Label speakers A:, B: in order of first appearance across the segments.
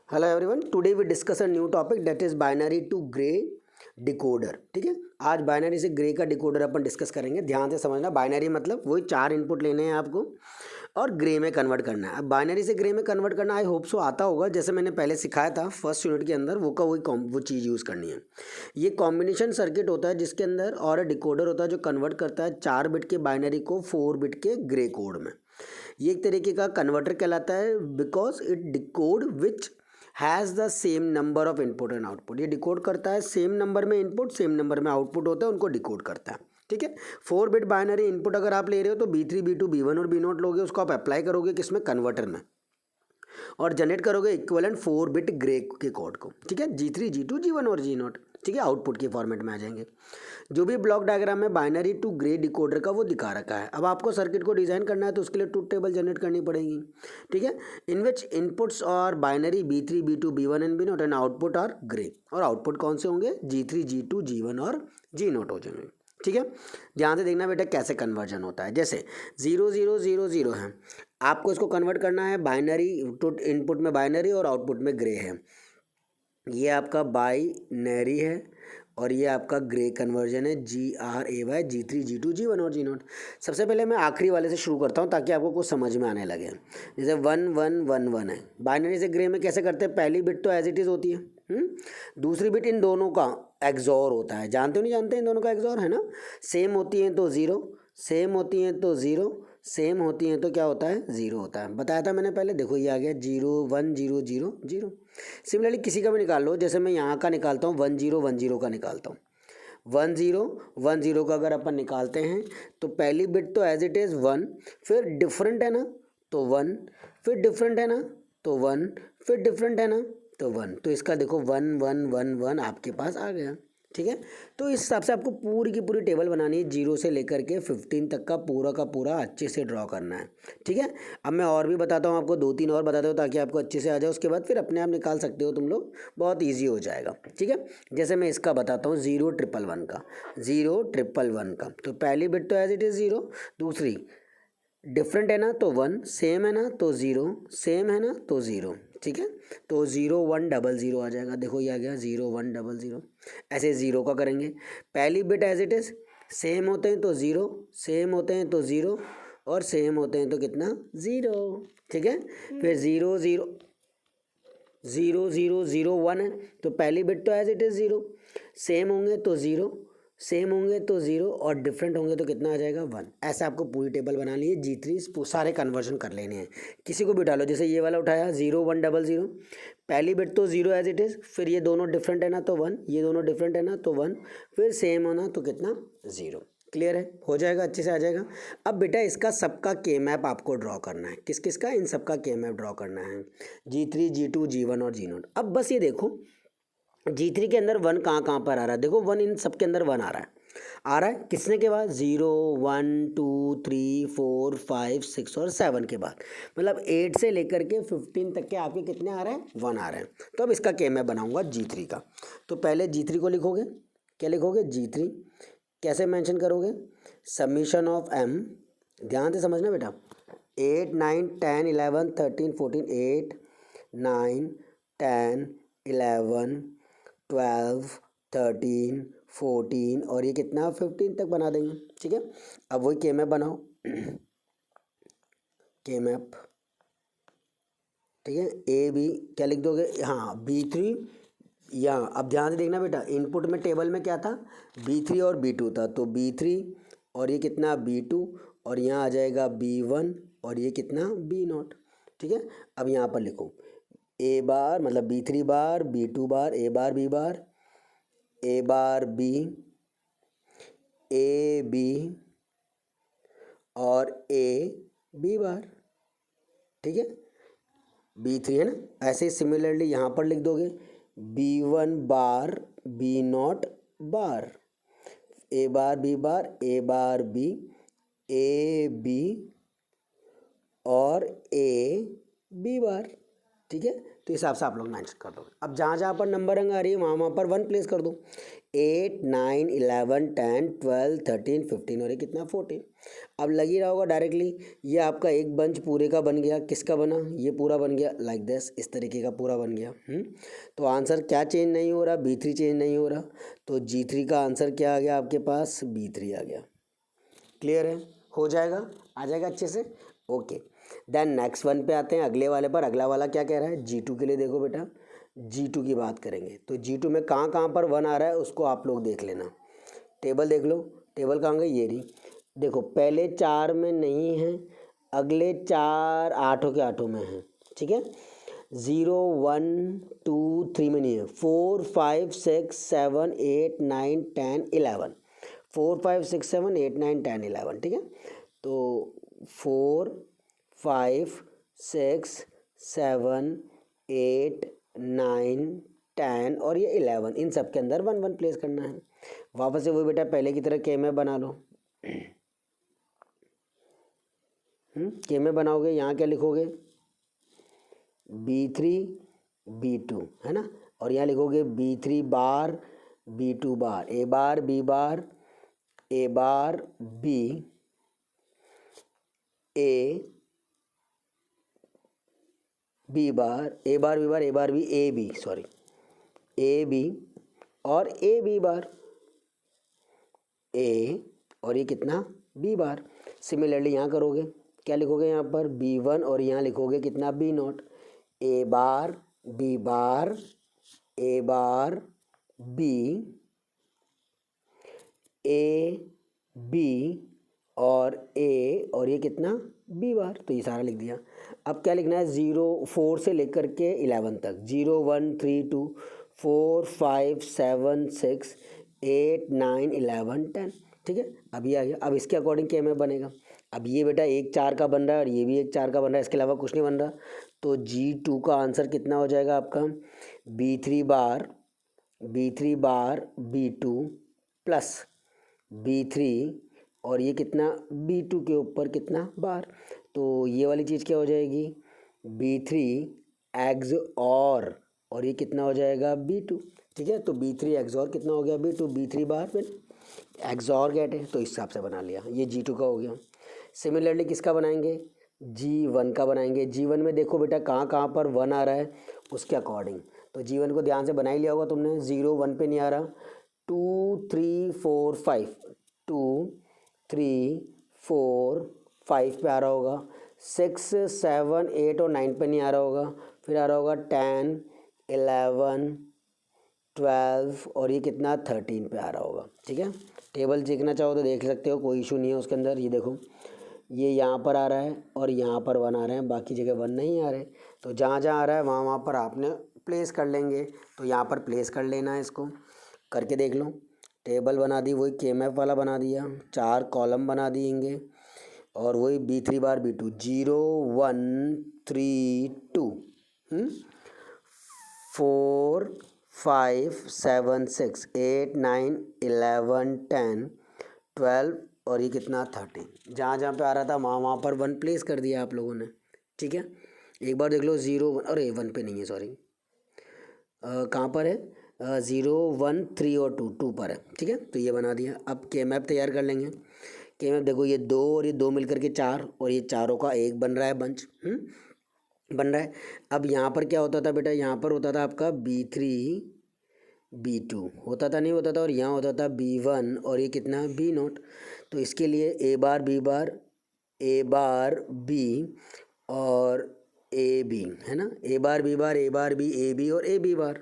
A: Hello everyone, today we discuss a new topic that is binary to gray decoder. ठीक है, आज binary से grey का decoder अपन discuss करेंगे। ध्यान से समझना, बाइनरी मतलब वही 4 इनपुट लेने हैं आपको और ग्रे में कन्वर्ट करना है। अब बाइनरी से ग्रे में कन्वर्ट करना आई होप सो आता होगा, जैसे मैंने पहले सिखाया था फर्स्ट यूनिट के अंदर, वो चीज़ यूज़ करनी है। ये कॉम्बिनेशन सर्किट होता है जिसके अंदर और डिकोडर होता है जो कन्वर्ट करता है 4 बिट के बाइनरी को 4 बिट के ग्रे कोड में। ये एक तरीके का कन्वर्टर कहलाता है because it decode which has the same number of input and output. ये डिकोड करता है सेम नंबर में इनपुट सेम नंबर में आउटपुट होता है, उनको डिकोड करता है। ठीक है, 4 बिट बाइनरी इनपुट अगर आप ले रहे हो तो B3 B2 B1 और B0 लोगे, उसको आप अप्लाई करोगे किसमें, कन्वर्टर में, और जनरेट करोगे इक्विवेलेंट 4 बिट ग्रे के कोड को। ठीक है, G3 G2 G1 और G0। ठीक है, आउटपुट के फॉर्मेट में आ जाएंगे। जो भी ब्लॉक डायग्राम में बाइनरी टू ग्रे डिकोडर का वो दिखा रखा है। अब आपको सर्किट को डिजाइन करना है तो उसके लिए ट्रूथ टेबल जनरेट करनी पड़ेगी। ठीक है, इन विच इनपुट्स और binary B3 B2 B1 and B0 and output are gray. और आउटपुट कौन से होंगे, G3 G2 G1 और G0 हो जाएंगे। ठीक है, ध्यान से देखना बेटा कैसे कन्वर्जन होता है। जैसे 0 0 0 0 है, आपको इसको कन्वर्ट करना है बाइनरी टू इनपुट में बाइनरी और आउटपुट में ग्रे है। ये आपका बाइनरी है और ये आपका ग्रे कन्वर्जन है GRAY G3 G2 G1 और G0। सबसे पहले मैं आखिरी वाले से शुरू करता हूँ ताकि आपको कुछ समझ में आने लगे। जैसे 1 1 1 1 है, बाइनरी से ग्रे में कैसे करते हैं, पहली बिट तो एज इट इज़ होती है, दूसरी बिट इन दोनों का एक्सॉर होता है। जानते हो नहीं जानते, इन दोनों का एक्सॉर है ना। सेम होती हैं तो 0, सेम होती हैं तो 0, सेम होती हैं तो क्या होता है, 0 होता है। बताया था मैंने पहले, देखो ये आ गया 0 1 0 0 0। सिमिलरली किसी का भी निकाल लो, जैसे मैं यहाँ का निकालता हूँ 1 0 1 0 का निकालता हूँ। 1 0 1 0 का अगर अपन निकालते हैं तो पहली बिट तो एज इट इज़ 1, फिर डिफरेंट है ना तो 1, फिर डिफरेंट है ना तो 1, फिर डिफरेंट है ना तो 1। तो इसका देखो 1 1 1 1 आपके पास आ गया। ठीक है, तो इस हिसाब से आपको पूरी की पूरी टेबल बनानी है, 0 से लेकर के 15 तक का पूरा अच्छे से ड्रॉ करना है। ठीक है, अब मैं और भी बताता हूँ आपको, 2-3 और बताता हूँ ताकि आपको अच्छे से आ जाए। उसके बाद फिर अपने आप निकाल सकते हो तुम लोग, बहुत ईजी हो जाएगा। ठीक है, जैसे मैं इसका बताता हूँ 0 1 1 1 का, 0 1 1 1 का, तो पहली बिट तो एज इट इज़ 0, दूसरी डिफरेंट है ना तो 1, सेम है ना तो 0, सेम है ना तो 0। ठीक है, तो 0 1 0 0 आ जाएगा। देखो ये आ गया 0 1 0 0। ऐसे 0 का करेंगे, पहली bit as it is, same होते हैं तो 0, सेम होते हैं तो 0, और सेम होते हैं तो कितना, 0। ठीक है, फिर 0 0 0 0 0 1 है, तो पहली बिट तो एज इट इज़ 0, सेम होंगे तो 0, सेम होंगे तो 0, और डिफरेंट होंगे तो कितना आ जाएगा, 1। ऐसे आपको पूरी टेबल बनानी है, G3 सारे कन्वर्जन कर लेने हैं। किसी को भी उठा लो, जैसे ये वाला उठाया 0 1 0 0, पहली बिट तो 0 एज इट इज़, फिर ये दोनों डिफरेंट है ना तो 1, ये दोनों डिफरेंट है ना तो 1, फिर सेम होना तो कितना, 0। क्लियर है, हो जाएगा, अच्छे से आ जाएगा। अब बेटा इसका सबका के मैप आपको ड्रॉ करना है। किस किस का, इन सबका के मैप ड्रॉ करना है, G3 G2 G1 और G0। अब बस ये देखो G3 के अंदर 1 कहाँ कहाँ पर आ रहा है, देखो 1 इन सब के अंदर 1 आ रहा है किसने के बाद, 0 1 2 3 4 5 6 और 7 के बाद, मतलब 8 से लेकर के 15 तक के आपके कितने आ रहे हैं, 1 आ रहे हैं। तो अब इसका के मैं बनाऊंगा G3 का। तो पहले G3 को लिखोगे, क्या लिखोगे, G3 कैसे मेंशन करोगे, समीशन ऑफ m, ध्यान से समझना बेटा, 8 9 10 11 13 14, 8 9 10 11 12 13 14 और ये कितना, 15 तक बना देंगे। ठीक है, अब वही के मैप बनाओ, के मैप। ठीक है, ए बी क्या लिख दोगे, हाँ B3 यहाँ। अब ध्यान से देखना बेटा, इनपुट में टेबल में क्या था, B3 और B2 था, तो B3 और ये कितना, B2, और यहाँ आ जाएगा B1 और ये कितना, B0। ठीक है, अब यहाँ पर लिखो ए बार, मतलब B3 bar B2 bar, A bar B bar, A bar B, A B और ए बी बार। ठीक है, B3 है ना। ऐसे ही सिमिलरली यहाँ पर लिख दोगे B1 bar B0 bar, A bar B bar, A bar B, A B और ए बी बार। ठीक है, तो इस हिसाब से आप लोग मेंशन कर दो। अब जहाँ जहाँ पर नंबर अंग आ रही है वहाँ पर 1 प्लेस कर दो। 8 9 11 10 12 13 15 और ये कितना 14। अब लग ही रहा होगा डायरेक्टली, ये आपका एक बंच पूरे का बन गया। किसका बना? ये पूरा बन गया लाइक दिस, इस तरीके का पूरा बन गया। तो आंसर क्या चेंज नहीं हो रहा? B3 चेंज नहीं हो रहा। तो G3 का आंसर क्या आ गया आपके पास? B3 आ गया। क्लियर है? हो जाएगा, आ जाएगा अच्छे से। ओके, देन नेक्स्ट वन पे आते हैं, अगले वाले पर। अगला वाला क्या कह रहा है? G2 के लिए देखो बेटा, G2 की बात करेंगे तो G2 में कहाँ कहाँ पर 1 आ रहा है उसको आप लोग देख लेना। टेबल देख लो, टेबल कहाँ गई? ये रही। देखो पहले 4 में नहीं है, अगले 4 8 के 8 में है। ठीक है, 0 1 2 3 में नहीं है। 4 5 6 7 8 9 10 11, 4 5 6 7 8 9 10 11। ठीक है, तो 4 5 6 7 8 9 10 और ये 11, इन सब के अंदर 1 1 प्लेस करना है। वापस से वही बेटा पहले की तरह के में बना लो। के में बनाओगे, यहाँ क्या लिखोगे? B3 B2 है ना, और यहाँ लिखोगे B3 bar B2 bar, A bar B bar A bar B A B bar A bar B bar A bar B A B, sorry A B और A B बार A और ये कितना B बार। Similarly यहाँ करोगे, क्या लिखोगे यहाँ पर? B1 और यहाँ लिखोगे कितना? B not. A bar B bar A bar B A B और A और ये कितना? B बार। तो ये सारा लिख दिया। अब क्या लिखना है? 0 4 से लेकर के 11 तक। 0 1 3 2 4 5 7 6 8 9 11 10। ठीक है, अब ये आ गया। अब इसके अकॉर्डिंग क्या में बनेगा? अब ये बेटा एक 4 का बन रहा है और ये भी एक 4 का बन रहा है, इसके अलावा कुछ नहीं बन रहा। तो G2 का आंसर कितना हो जाएगा आपका? B3 bar B2 plus B3 और ये कितना? B2 के ऊपर कितना बार। तो ये वाली चीज़ क्या हो जाएगी? B3 एक्स और ये कितना हो जाएगा? B2। ठीक है, तो B3 एक्स और कितना हो गया? B2। B3 बार फिर एक्स और गेट है, तो इस हिसाब से बना लिया। ये G2 का हो गया। सिमिलरली किसका बनाएंगे? G1 का बनाएंगे। G1 में देखो बेटा कहाँ कहाँ पर 1 आ रहा है उसके अकॉर्डिंग। तो G1 को ध्यान से बना ही लिया होगा तुमने। 0 1 पे नहीं आ रहा, 2 3 4 5 2 3 4 5 पे आ रहा होगा। 6 7 8 और 9 पे नहीं आ रहा होगा। फिर आ रहा होगा 10 11 12 और ये कितना? 13 पे आ रहा होगा। ठीक है, टेबल देखना चाहो तो देख सकते हो, कोई इशू नहीं है उसके अंदर। ये देखो, ये यहाँ पर आ रहा है और यहाँ पर 1 आ रहे हैं, बाकी जगह 1 नहीं आ रहे। तो जहाँ जहाँ आ रहा है वहाँ वहाँ पर आपने प्लेस कर लेंगे। तो यहाँ पर प्लेस कर लेना है, इसको करके देख लो। टेबल बना दी, वही KMF वाला बना दिया, 4 कॉलम बना दिएंगे और वही B3 बार B2 0 1 3 2 4 5 7 6 8 9 11 10 12 और ये कितना? 13। जहाँ जहाँ पे आ रहा था वहाँ वहाँ पर 1 प्लेस कर दिया आप लोगों ने। ठीक है, एक बार देख लो। 0 1, अरे 1 पे नहीं है, सॉरी। कहाँ पर है? 0 1 3 और 2 2 पर है। ठीक है, तो ये बना दिया। अब KMF तैयार कर लेंगे। KMF देखो, ये 2 और ये 2 मिलकर के 4 और ये चारों का एक बन रहा है बंच। बन रहा है। अब यहाँ पर क्या होता था बेटा? यहाँ पर होता था आपका B3 B2 होता था, नहीं होता था, और यहाँ होता था B1 और ये कितना? B note. तो इसके लिए A bar B bar A bar B और A B है ना। A bar B bar A bar B A B और A B बार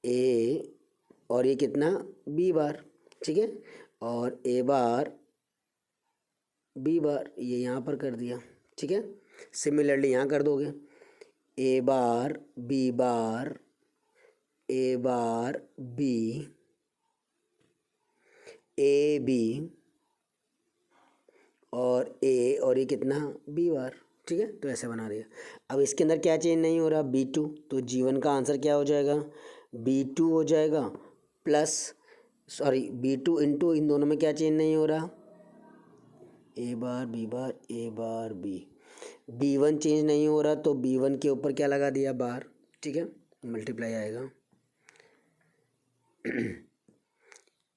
A: A और ये कितना? B बार। ठीक है, और A बार B बार ये यहाँ पर कर दिया। ठीक है, सिमिलरली यहाँ कर दोगे। A bar B bar A bar B A B और A और ये कितना? B बार। ठीक है, तो ऐसे बना दिया। अब इसके अंदर क्या चेंज नहीं हो रहा? B2। तो G1 का आंसर क्या हो जाएगा? B2 हो जाएगा प्लस, सॉरी B2 इंटू, इन दोनों में क्या चेंज नहीं हो रहा? A bar B bar A bar B B1 change नहीं हो रहा तो B1 के ऊपर क्या लगा दिया बार, ठीक है, मल्टीप्लाई आएगा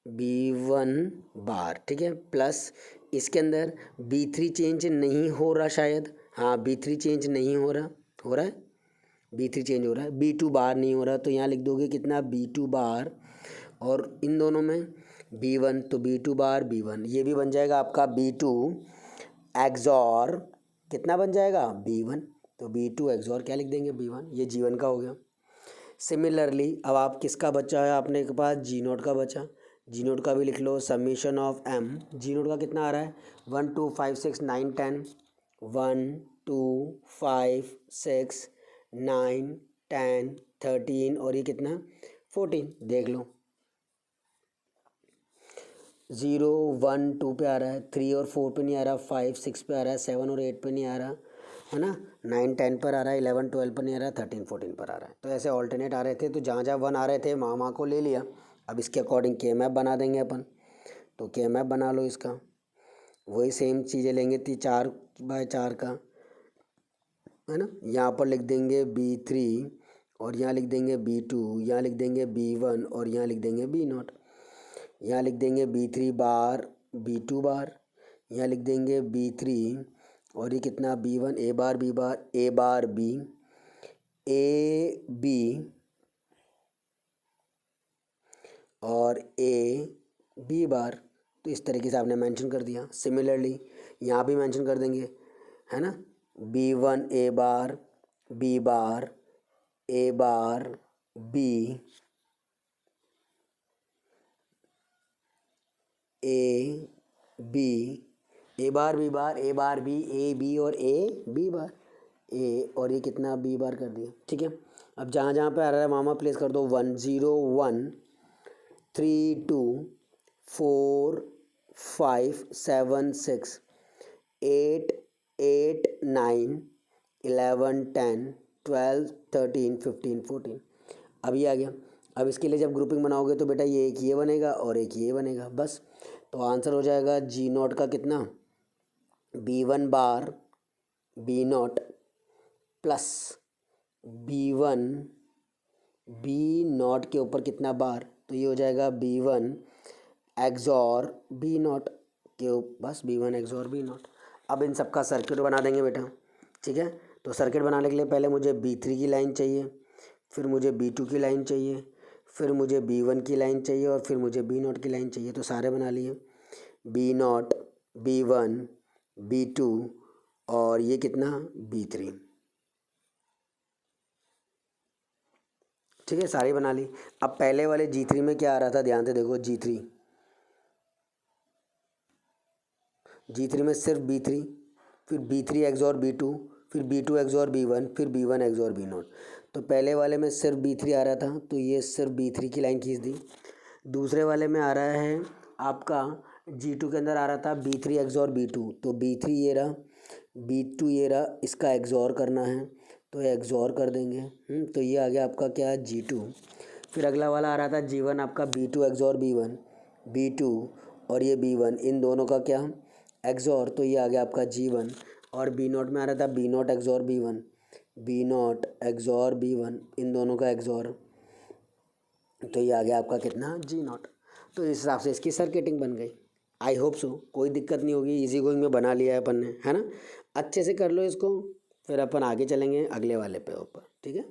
A: B1 बार, ठीक है, प्लस इसके अंदर B3 चेंज नहीं हो रहा शायद, हाँ B3 चेंज नहीं हो रहा है, B3 चेंज हो रहा है, B2 बार नहीं हो रहा, तो यहाँ लिख दोगे कितना B2 बार, और इन दोनों में B1 तो B2 बार B1, ये भी बन जाएगा आपका B2 एक्सॉर कितना बन जाएगा B1, तो B2 एक्सॉर क्या लिख देंगे B1, ये G1 का हो गया। सिमिलरली अब आप किसका बचा है आपने के पास, G0 का बचा, G0 का भी लिख लो, समीशन ऑफ M, G0 का कितना आ रहा है 1 2 5 6 9 10, 1 2 5 6 9 10 13 और ये कितना 14, देख लो 0 1 2 पे आ रहा है, 3 और 4 पे नहीं आ रहा, 5 6 पे आ रहा है, 7 और 8 पे नहीं आ रहा है ना, 9 10 पर आ रहा है, 11 12 पर नहीं आ रहा, 13 14 पर आ रहा है। तो ऐसे ऑल्टरनेट आ रहे थे, तो जहाँ जहाँ 1 आ रहे थे मामा को ले लिया। अब इसके अकॉर्डिंग के मैप बना देंगे अपन, तो के मैप बना लो इसका, वही सेम चीज़ें लेंगे 4x4 का, है ना, यहाँ पर लिख देंगे B3 और यहाँ लिख देंगे B2, यहाँ लिख देंगे B1 और यहाँ लिख देंगे B0, यहाँ लिख देंगे B3 बार B2 बार, यहाँ लिख देंगे B3 और ये कितना B1 A bar B bar A bar B A B और A B बार, तो इस तरीके से आपने मेंशन कर दिया। सिमिलरली यहाँ भी मेंशन कर देंगे, है ना, B1 A bar B bar A bar B A B A bar B bar A bar B A B और A B बार A, और ये कितना B बार कर दिया, ठीक है। अब जहाँ जहाँ पे आ रहा है मामा प्लेस कर दो, 1 0 1 3 2 4 5 7 6 8 8 9 11 10 12 13 15 14, अब ये आ गया। अब इसके लिए जब ग्रुपिंग बनाओगे तो बेटा ये एक ये बनेगा और एक ये बनेगा, बस। तो आंसर हो जाएगा G0 का कितना B1 bar B0 plus B1 B0 के ऊपर कितना बार, तो ये हो जाएगा B1 एक्सॉर B0 के बस B1 एक्सॉर B0। अब इन सब का सर्किट बना देंगे बेटा, ठीक है। तो सर्किट बनाने के लिए पहले मुझे B3 की लाइन चाहिए, फिर मुझे B2 की लाइन चाहिए, फिर मुझे B1 की लाइन चाहिए और फिर मुझे B0 की लाइन चाहिए। तो सारे बना लिए, B0 B1 B2 और ये कितना B3, ठीक है, सारी बना ली। अब पहले वाले G3 में क्या आ रहा था, ध्यान से देखो, G3 में सिर्फ B3, फिर B3 एक्सॉर B2, फिर B2 एक्सॉर B1, फिर B1 एक्सॉर B0। तो पहले वाले में सिर्फ B3 आ रहा था, तो ये सिर्फ B3 की लाइन खींच दी। दूसरे वाले में आ रहा है आपका G2 के अंदर आ रहा था B3 एक्सॉर B2, तो B3 ये रहा, B2 ये रहा, इसका एक्सॉर करना है तो एक्सॉर कर देंगे। तो ये आ गया आपका क्या G2। फिर अगला वाला आ रहा था G1 आपका B2 एक्सॉर B1, B2 और ये B1, इन दोनों का क्या एक्सॉर, तो ये आ गया आपका G1। और B0 में आ रहा था B0 XOR B1, B0 XOR B1, इन दोनों का एक्सॉर, तो ये आ गया आपका कितना G0। तो इस हिसाब से इसकी सर्किटिंग बन गई। आई होप सो कोई दिक्कत नहीं होगी, इजी गोइंग में बना लिया है अपन ने, है ना। अच्छे से कर लो इसको, फिर अपन आगे चलेंगे अगले वाले पे ऊपर, ठीक है।